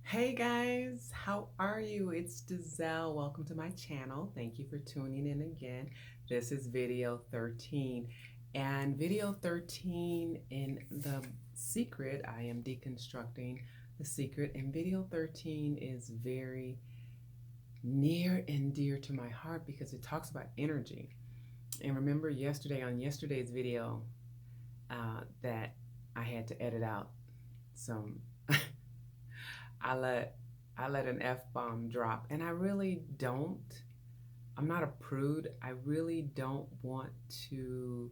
Hey guys, how are you? It's Giselle. Welcome to my channel. Thank you for tuning in again. This is video 13. And video 13 in The Secret, I am deconstructing The Secret. And video 13 is very near and dear to my heart because it talks about energy. And remember yesterday, on yesterday's video, that I had to edit out some I let I let an F bomb drop, and I really don't. I'm not a prude. I really don't want to,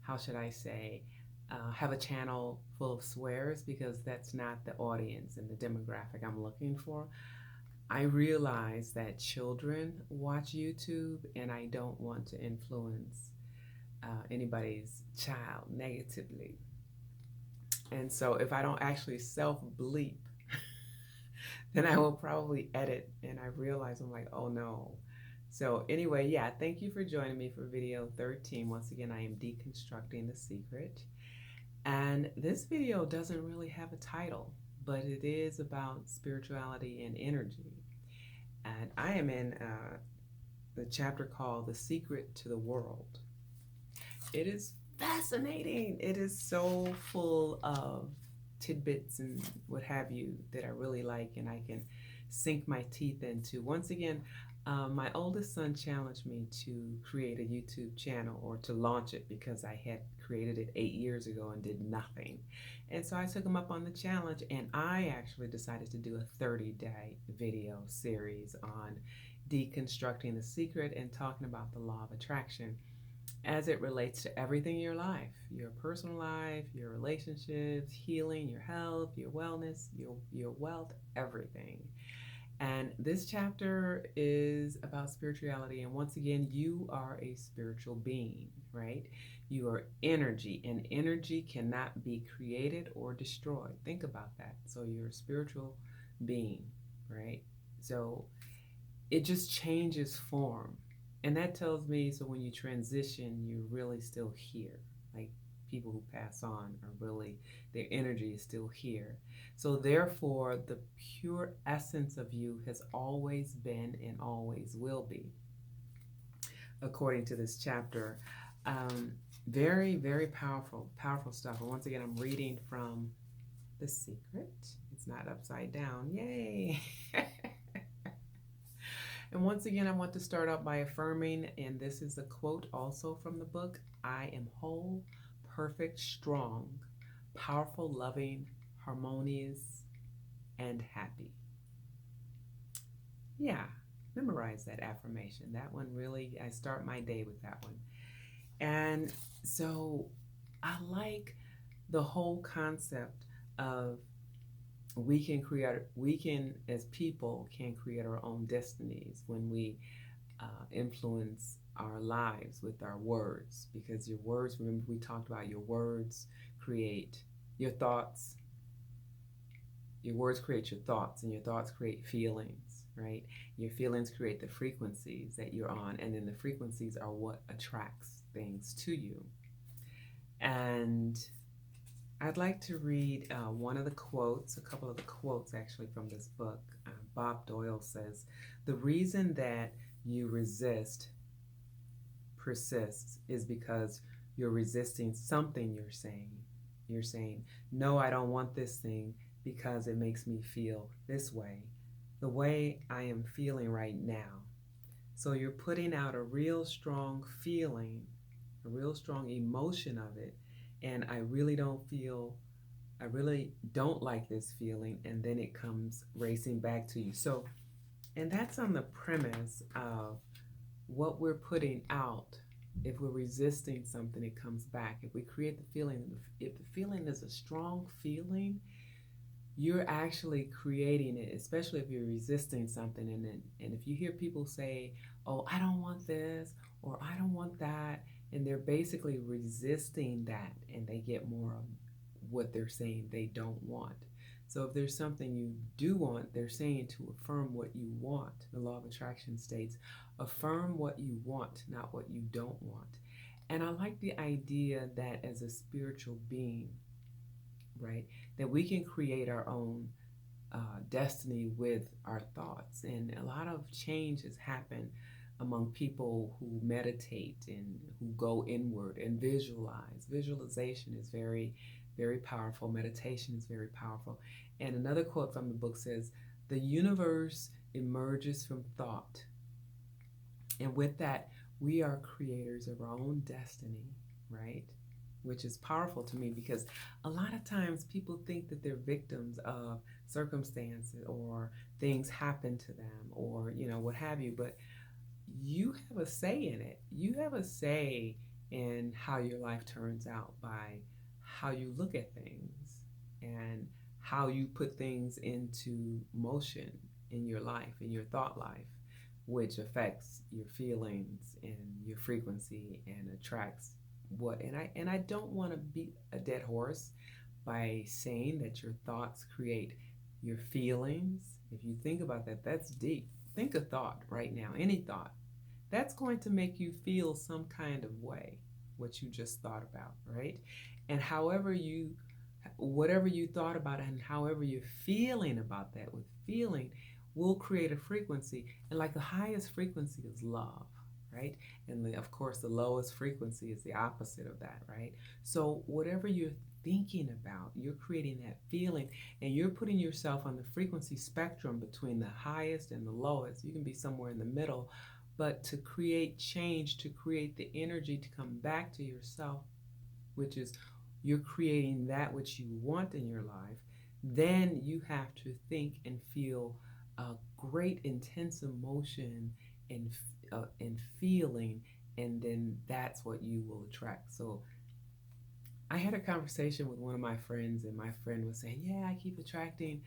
how should I say, have a channel full of swears because that's not the audience and the demographic I'm looking for. I realize that children watch YouTube, and I don't want to influence anybody's child negatively. And so if I don't actually self bleep, then I will probably edit and I realize I'm like, oh no. So anyway, yeah, thank you for joining me for video 13. Once again, I am deconstructing The Secret. And this video doesn't really have a title, but it is about spirituality and energy. And I am in the chapter called The Secret to the World. It is fascinating. It is so full of tidbits and what have you that I really like and I can sink my teeth into. Once again, my oldest son challenged me to create a YouTube channel or to launch it because I had created it 8 years ago and did nothing. And so I took him up on the challenge and I actually decided to do a 30-day video series on deconstructing the secret and talking about the law of attraction as it relates to everything in your life, your personal life, your relationships, healing, your health, your wellness, your wealth, everything. And this chapter is about spirituality. And once again, you are a spiritual being, right? You are energy, and energy cannot be created or destroyed. Think about that. So you're a spiritual being, right? So it just changes form. And that tells me so when you transition, you're really still here. Like people who pass on are really, their energy is still here. So therefore, the pure essence of you has always been and always will be, according to this chapter. Um, very, very powerful, powerful stuff. And once again, I'm reading from The Secret. It's not upside down. Yay! And once again, I want to start out by affirming, and this is a quote also from the book, I am whole, perfect, strong, powerful, loving, harmonious, and happy. Yeah, memorize that affirmation. That one really, I start my day with that one. And so I like the whole concept of we can as people can create our own destinies when we influence our lives with our words, because your words, remember we talked about your words create your thoughts, your words create your thoughts, and your thoughts create feelings, right? Your feelings create the frequencies that you're on, and then the frequencies are what attracts things to you. And I'd like to read one of the quotes, a couple of the quotes actually from this book. Bob Doyle says, the reason that you resist persists is because you're resisting something you're saying. You're saying, no, I don't want this thing because it makes me feel this way, the way I am feeling right now. So you're putting out a real strong feeling, a real strong emotion of it, and I really don't like this feeling, and then it comes racing back to you. So, and that's on the premise of what we're putting out. If we're resisting something, it comes back. If we create the feeling, if the feeling is a strong feeling, you're actually creating it, especially if you're resisting something. And if you hear people say, oh, I don't want this or I don't want that, and they're basically resisting that, and they get more of what they're saying they don't want. So if there's something you do want, they're saying to affirm what you want. The law of attraction states, affirm what you want, not what you don't want. And I like the idea that as a spiritual being, right, that we can create our own destiny with our thoughts. And a lot of change has happened among people who meditate and who go inward and visualize. Visualization is very, very powerful. Meditation is very powerful. And another quote from the book says, "The universe emerges from thought." And with that, we are creators of our own destiny, right? Which is powerful to me because a lot of times people think that they're victims of circumstances or things happen to them or, what have you. But you have a say in it. You have a say in how your life turns out by how you look at things and how you put things into motion in your life, in your thought life, which affects your feelings and your frequency and attracts what. And I don't want to beat a dead horse by saying that your thoughts create your feelings. If you think about that, that's deep. Think a thought right now, any thought. That's going to make you feel some kind of way, what you just thought about, right? And whatever you thought about it and however you're feeling about that with feeling will create a frequency. And like the highest frequency is love, right? And of course, the lowest frequency is the opposite of that, right? So whatever you're thinking about, you're creating that feeling and you're putting yourself on the frequency spectrum between the highest and the lowest. You can be somewhere in the middle, but to create change, to create the energy to come back to yourself, which is you're creating that which you want in your life, then you have to think and feel a great intense emotion and feeling, and then that's what you will attract. So I had a conversation with one of my friends, and my friend was saying, "Yeah, I keep attracting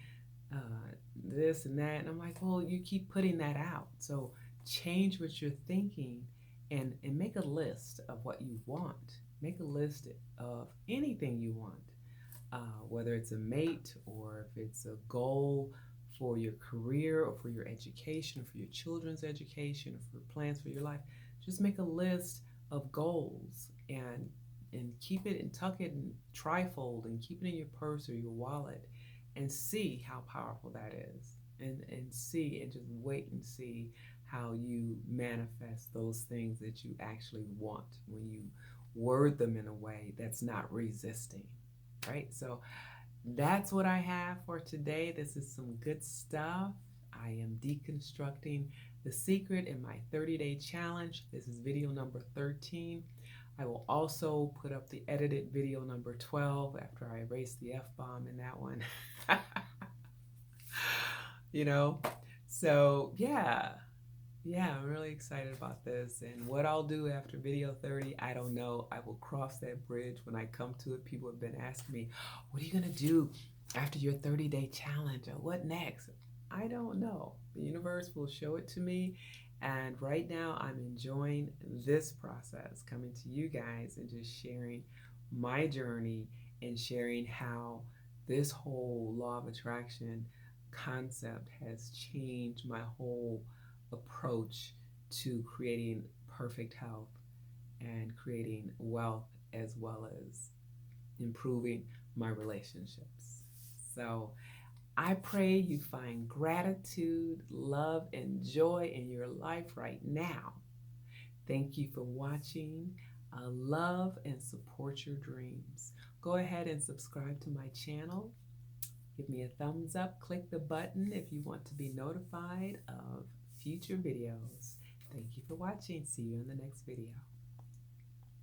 this and that," and I'm like, "Well, you keep putting that out, so change what you're thinking and make a list of what you want. Make a list of anything you want, whether it's a mate or if it's a goal for your career or for your education, for your children's education, or for plans for your life. Just make a list of goals and keep it and tuck it and trifold and keep it in your purse or your wallet and see how powerful that is. And see and just wait and see how you manifest those things that you actually want when you word them in a way that's not resisting, right? So that's what I have for today. This is some good stuff. I am deconstructing the secret in my 30-day challenge. This is video number 13. I will also put up the edited video number 12 after I erase the F-bomb in that one. So I'm really excited about this. And what I'll do after video 30, I don't know. I will cross that bridge when I come to it. People have been asking me, what are you going to do after your 30-day challenge? Or what next? I don't know. The universe will show it to me. And right now, I'm enjoying this process, coming to you guys and just sharing my journey and sharing how this whole law of attraction concept has changed my whole approach to creating perfect health and creating wealth, as well as improving my relationships. So I pray you find gratitude, love, and joy in your life right now. Thank you for watching. Love and support your dreams. Go ahead and subscribe to my channel. Give me a thumbs up. Click the button if you want to be notified of future videos. Thank you for watching. See you in the next video.